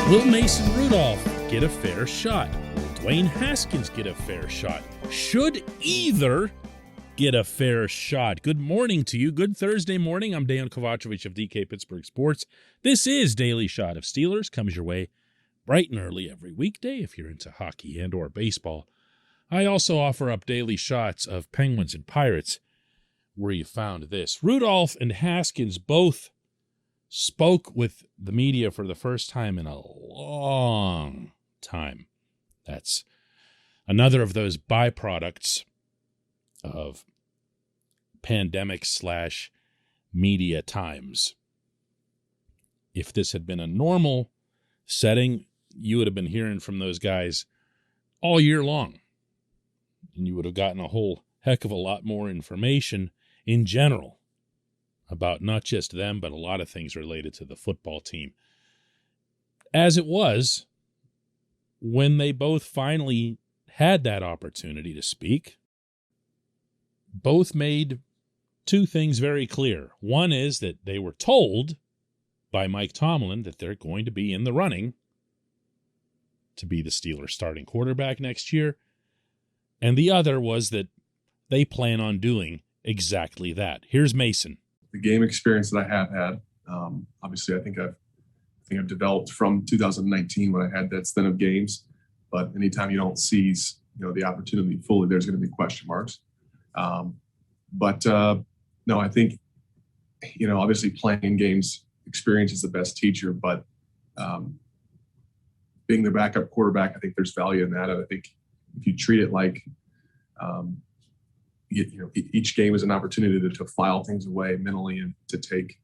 Will Mason Rudolph get a fair shot? Will Dwayne Haskins get a fair shot? Should either get a fair shot? Good morning to you. Good Thursday morning. I'm Dejan Kovacevic of DK Pittsburgh Sports. This is Daily Shot of Steelers. Comes your way bright and early every weekday if you're into hockey and or baseball. I also offer up daily shots of Penguins and Pirates where you found this. Rudolph and Haskins both spoke with the media for the first time in a long time. That's another of those byproducts of pandemic/media times. If this had been a normal setting, you would have been hearing from those guys all year long. And you would have gotten a whole heck of a lot more information in general about not just them, but a lot of things related to the football team. As it was, when they both finally had that opportunity to speak, both made two things very clear. One is that they were told by Mike Tomlin that they're going to be in the running to be the Steelers' starting quarterback next year. And the other was that they plan on doing exactly that. Here's Mason. The game experience that I have had, obviously, I think I've developed from 2019 when I had that stint of games. But anytime you don't seize, the opportunity fully, there's going to be question marks. No, I think, obviously playing games experience is the best teacher. But being the backup quarterback, I think there's value in that. And I think if you treat it like each game is an opportunity to file things away mentally and to take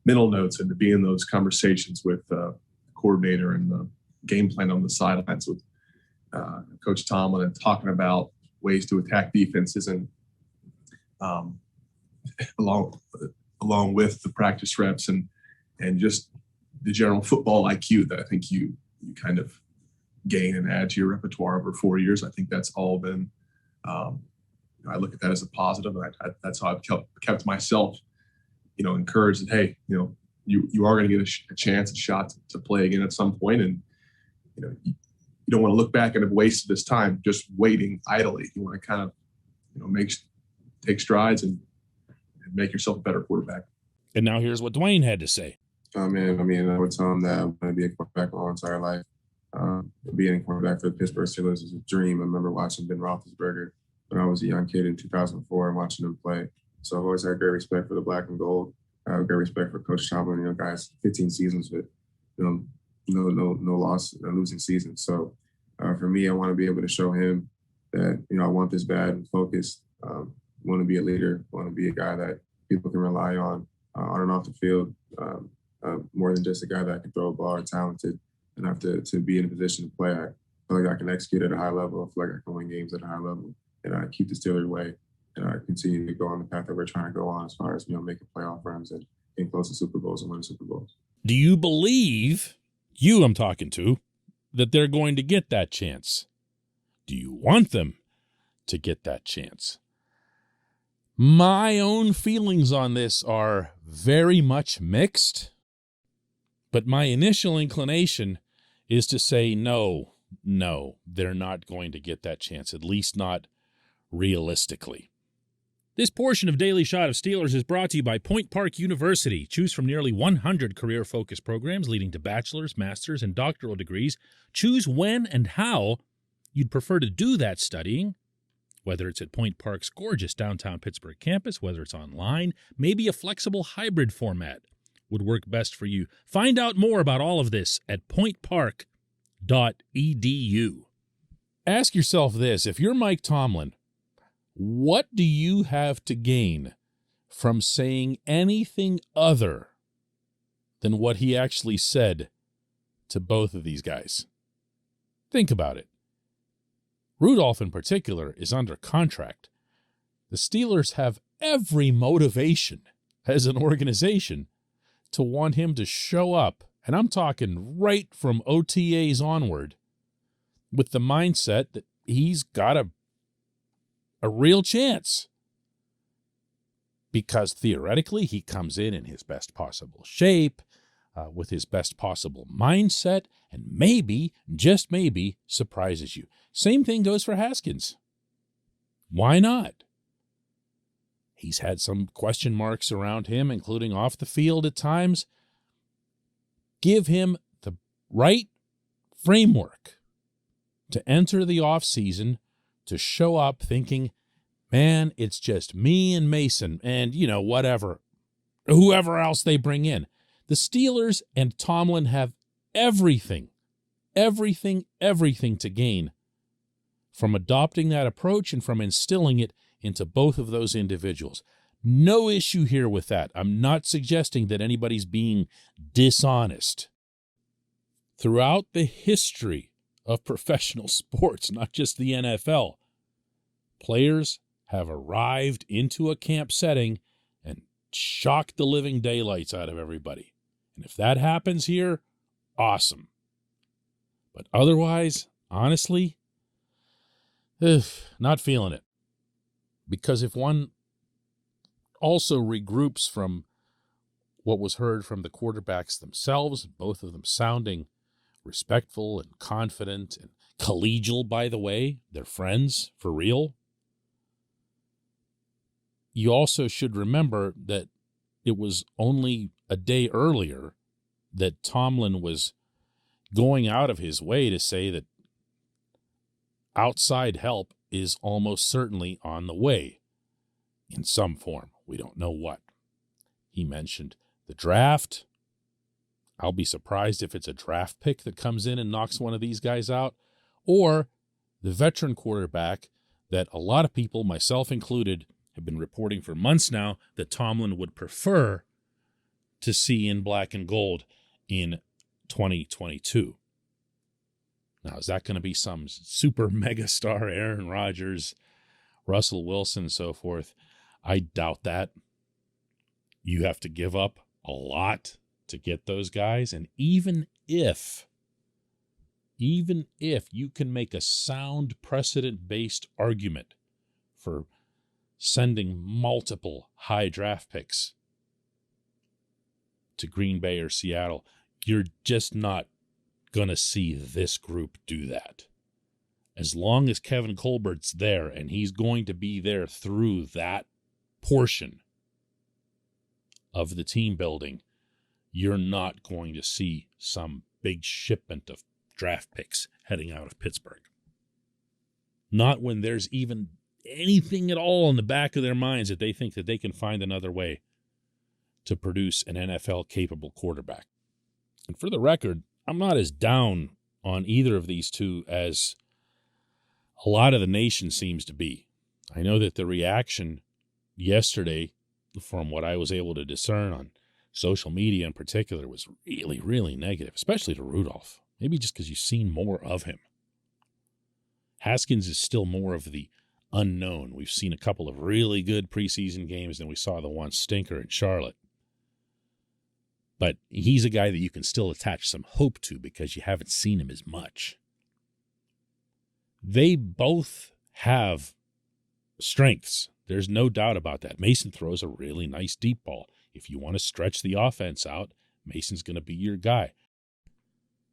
mental notes and to be in those conversations with the coordinator and the game plan on the sidelines with Coach Tomlin and talking about ways to attack defenses and along with the practice reps and just the general football IQ that I think you kind of gain and add to your repertoire over 4 years. I think that's all been I look at that as a positive, and that's how I've kept myself, encouraged that, hey, you are going to get a chance, a shot to play again at some point, and you don't want to look back and have wasted this time just waiting idly. You want to kind of, take strides and make yourself a better quarterback. And now here's what Dwayne had to say. I would tell him that I want to be a quarterback my whole entire life. Being a quarterback for the Pittsburgh Steelers is a dream. I remember watching Ben Roethlisberger when I was a young kid in 2004 and watching him play. So I've always had great respect for the black and gold. I have great respect for Coach Tomlin. Guys, 15 seasons with, no loss, no losing season. So for me, I want to be able to show him that, I want this bad and focused. Want to be a leader. Want to be a guy that people can rely on and off the field. More than just a guy that can throw a ball or talented enough to be in a position to play. I feel like I can execute at a high level. I feel like I can win games at a high level. And I keep the Steelers way, and I continue to go on the path that we're trying to go on as far as, making playoff runs and getting close to Super Bowls and winning Super Bowls. Do you believe, I'm talking to, that they're going to get that chance? Do you want them to get that chance? My own feelings on this are very much mixed, but my initial inclination is to say no, they're not going to get that chance, at least not realistically. This portion of Daily Shot of Steelers is brought to you by Point Park University. Choose from nearly 100 career-focused programs leading to bachelor's, master's, and doctoral degrees. Choose when and how you'd prefer to do that studying, whether it's at Point Park's gorgeous downtown Pittsburgh campus, whether it's online, maybe a flexible hybrid format would work best for you. Find out more about all of this at pointpark.edu. Ask yourself this: if you're Mike Tomlin, what do you have to gain from saying anything other than what he actually said to both of these guys? Think about it. Rudolph, in particular, is under contract. The Steelers have every motivation as an organization to want him to show up, and I'm talking right from OTAs onward, with the mindset that he's got a real chance. Because theoretically, he comes in his best possible shape. with his best possible mindset and maybe, just maybe, surprises you. Same thing goes for Haskins. Why not? He's had some question marks around him, including off the field at times. Give him the right framework to enter the offseason, to show up thinking, man, it's just me and Mason and, whatever, whoever else they bring in. The Steelers and Tomlin have everything to gain from adopting that approach and from instilling it into both of those individuals. No issue here with that. I'm not suggesting that anybody's being dishonest. Throughout the history of professional sports, not just the NFL, players have arrived into a camp setting and shocked the living daylights out of everybody. And if that happens here, awesome. But otherwise, honestly, not feeling it. Because if one also regroups from what was heard from the quarterbacks themselves, both of them sounding respectful and confident and collegial, by the way, they're friends for real. You also should remember that it was only a day earlier that Tomlin was going out of his way to say that outside help is almost certainly on the way in some form. We don't know what. He mentioned the draft. I'll be surprised if it's a draft pick that comes in and knocks one of these guys out, or the veteran quarterback that a lot of people, myself included, have been reporting for months now that Tomlin would prefer to see in black and gold in 2022. Now, is that going to be some super mega star, Aaron Rodgers, Russell Wilson, and so forth? I doubt that. You have to give up a lot to get those guys. And even if you can make a sound precedent-based argument for sending multiple high draft picks to Green Bay or Seattle, you're just not going to see this group do that. As long as Kevin Colbert's there, and he's going to be there through that portion of the team building, you're not going to see some big shipment of draft picks heading out of Pittsburgh. Not when there's even anything at all in the back of their minds that they think that they can find another way to produce an NFL-capable quarterback. And for the record, I'm not as down on either of these two as a lot of the nation seems to be. I know that the reaction yesterday, from what I was able to discern on social media in particular, was really, really negative, especially to Rudolph. Maybe just because you've seen more of him. Haskins is still more of the unknown. We've seen a couple of really good preseason games, and we saw the one stinker in Charlotte. But he's a guy that you can still attach some hope to because you haven't seen him as much. They both have strengths. There's no doubt about that. Mason throws a really nice deep ball. If you want to stretch the offense out, Mason's going to be your guy.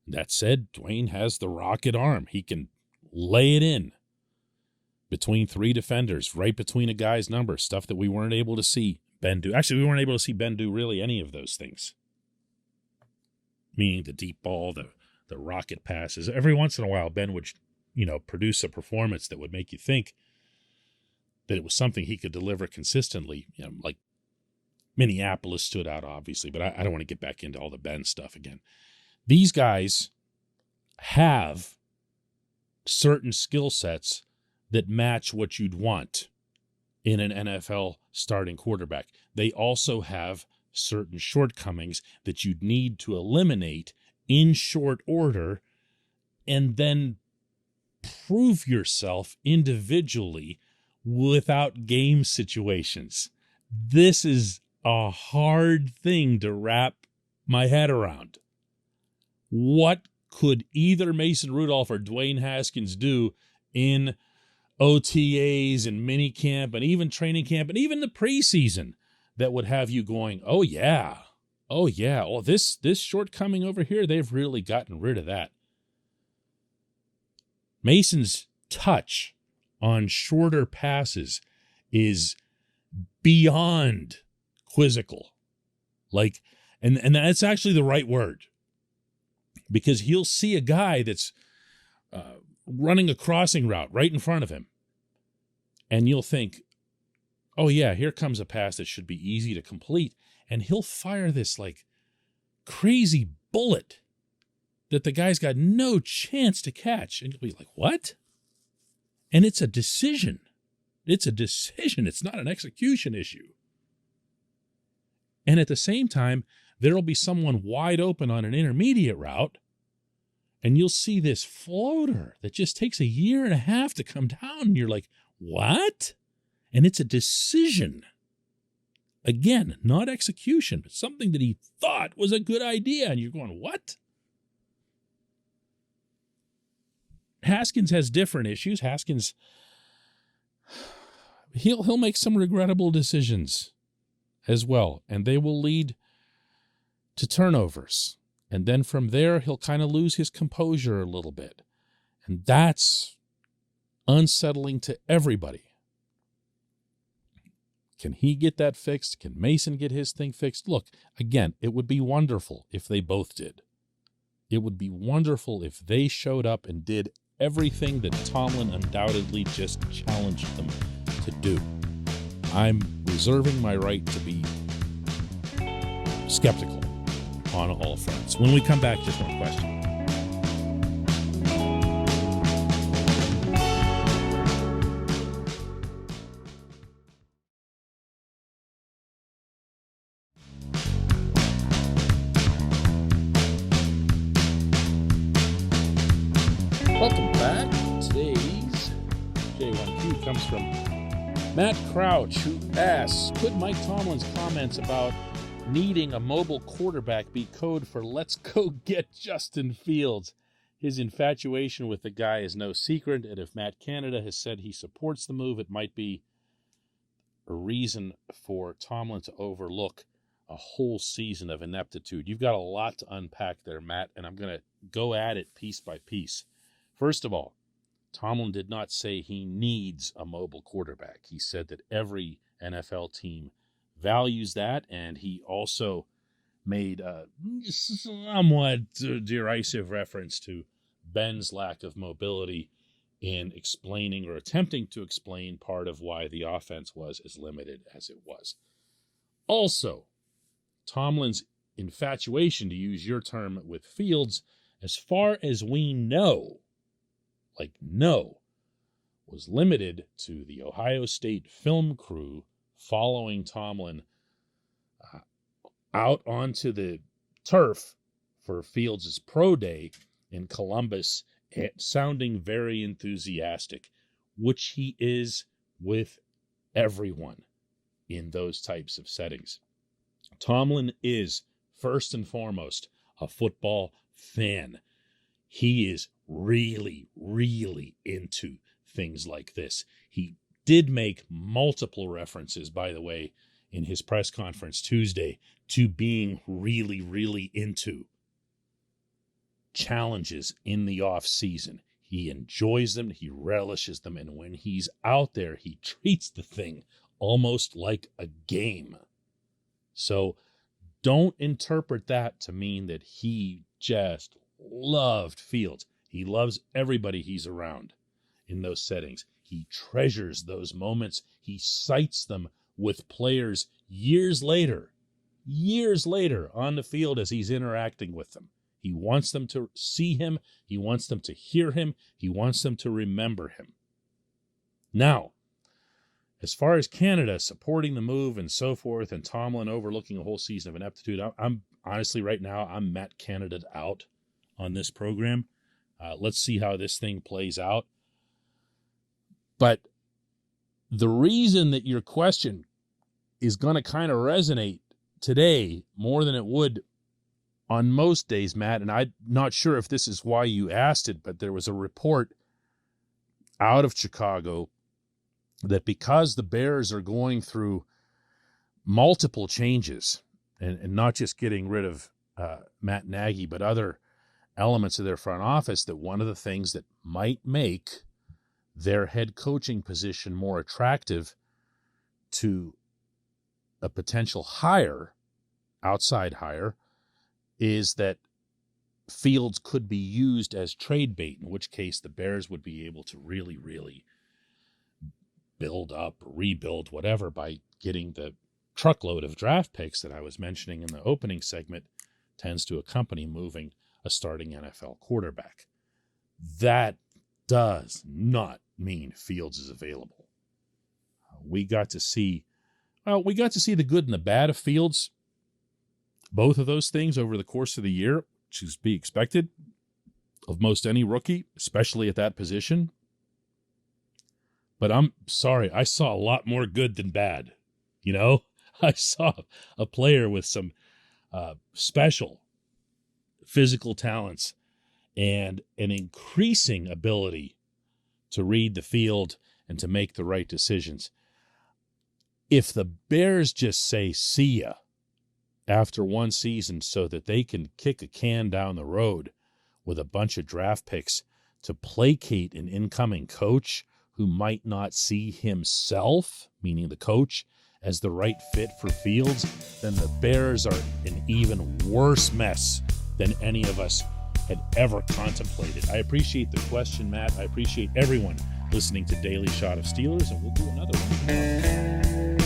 That said, Dwayne has the rocket arm. He can lay it in between three defenders, right between a guy's number, stuff that we weren't able to see Ben do. Actually, we weren't able to see Ben do really any of those things. Meaning the deep ball, the rocket passes. Every once in a while, Ben would, produce a performance that would make you think that it was something he could deliver consistently. Like Minneapolis stood out, obviously, but I don't want to get back into all the Ben stuff again. These guys have certain skill sets that match what you'd want in an NFL starting quarterback. They also have certain shortcomings that you'd need to eliminate in short order and then prove yourself individually without game situations. This is a hard thing to wrap my head around. What could either Mason Rudolph or Dwayne Haskins do in OTAs and minicamp and even training camp and even the preseason that would have you going, oh yeah, Oh, yeah. Well, this shortcoming over here, they've really gotten rid of that. Mason's touch on shorter passes is beyond quizzical. Like, and that's actually the right word, because he'll see a guy that's running a crossing route right in front of him, and you'll think, oh yeah, here comes a pass that should be easy to complete, and he'll fire this like crazy bullet that the guy's got no chance to catch, and you'll be like, what? And it's a decision. It's a decision. It's not an execution issue. And at the same time, there will be someone wide open on an intermediate route, and you'll see this floater that just takes a year and a half to come down, and you're like, what? And it's a decision. Again, not execution, but something that he thought was a good idea, and you're going, what? Haskins has different issues. Haskins, he'll make some regrettable decisions as well, and they will lead to turnovers. And then from there, he'll kind of lose his composure a little bit. And that's unsettling to everybody. Can he get that fixed? Can Mason get his thing fixed? Look, again, it would be wonderful if they both did. It would be wonderful if they showed up and did everything that Tomlin undoubtedly just challenged them to do. I'm reserving my right to be skeptical on all fronts. When we come back, just one question. Welcome back. Today's J1Q comes from Matt Crouch, who asks, could Mike Tomlin's comments about needing a mobile quarterback be code for let's go get Justin Fields? His infatuation with the guy is no secret, and if Matt Canada has said he supports the move, it might be a reason for Tomlin to overlook a whole season of ineptitude. You've got a lot to unpack there, Matt, and I'm going to go at it piece by piece. First of all, Tomlin did not say he needs a mobile quarterback. He said that every NFL team values that, and he also made a somewhat derisive reference to Ben's lack of mobility in explaining or attempting to explain part of why the offense was as limited as it was. Also, Tomlin's infatuation, to use your term, with Fields, as far as we know, was limited to the Ohio State film crew following Tomlin out onto the turf for Fields' pro day in Columbus, sounding very enthusiastic, which he is with everyone in those types of settings. Tomlin is, first and foremost, a football fan. He is really, really into things like this. He did make multiple references, by the way, in his press conference Tuesday to being really, really into challenges in the off season. He enjoys them, he relishes them, and when he's out there, he treats the thing almost like a game. So don't interpret that to mean that he just loved Fields. He loves everybody he's around in those settings. He treasures those moments. He cites them with players years later on the field as he's interacting with them. He wants them to see him. He wants them to hear him. He wants them to remember him. Now, as far as Canada supporting the move and so forth, and Tomlin overlooking a whole season of ineptitude, I'm honestly right now, I'm Matt Canada out on this program. Let's see how this thing plays out. But the reason that your question is going to kind of resonate today more than it would on most days, Matt, and I'm not sure if this is why you asked it, but there was a report out of Chicago that because the Bears are going through multiple changes, and not just getting rid of Matt Nagy, but other elements of their front office, that one of the things that might make their head coaching position more attractive to a potential hire, outside hire, is that Fields could be used as trade bait, in which case the Bears would be able to really, really build up, rebuild, whatever, by getting the truckload of draft picks that I was mentioning in the opening segment tends to accompany moving a starting NFL quarterback. That does not mean Fields is available. We got to see the good and the bad of Fields, both of those things over the course of the year, which is to be expected of most any rookie, especially at that position. But I'm sorry, I saw a lot more good than bad. You know, I saw a player with some special physical talents and an increasing ability to read the field and to make the right decisions. If the Bears just say see ya after one season so that they can kick a can down the road with a bunch of draft picks to placate an incoming coach who might not see himself, meaning the coach, as the right fit for Fields, then the Bears are an even worse mess than any of us had ever contemplated. I appreciate the question, Matt. I appreciate everyone listening to Daily Shot of Steelers, and we'll do another one tomorrow.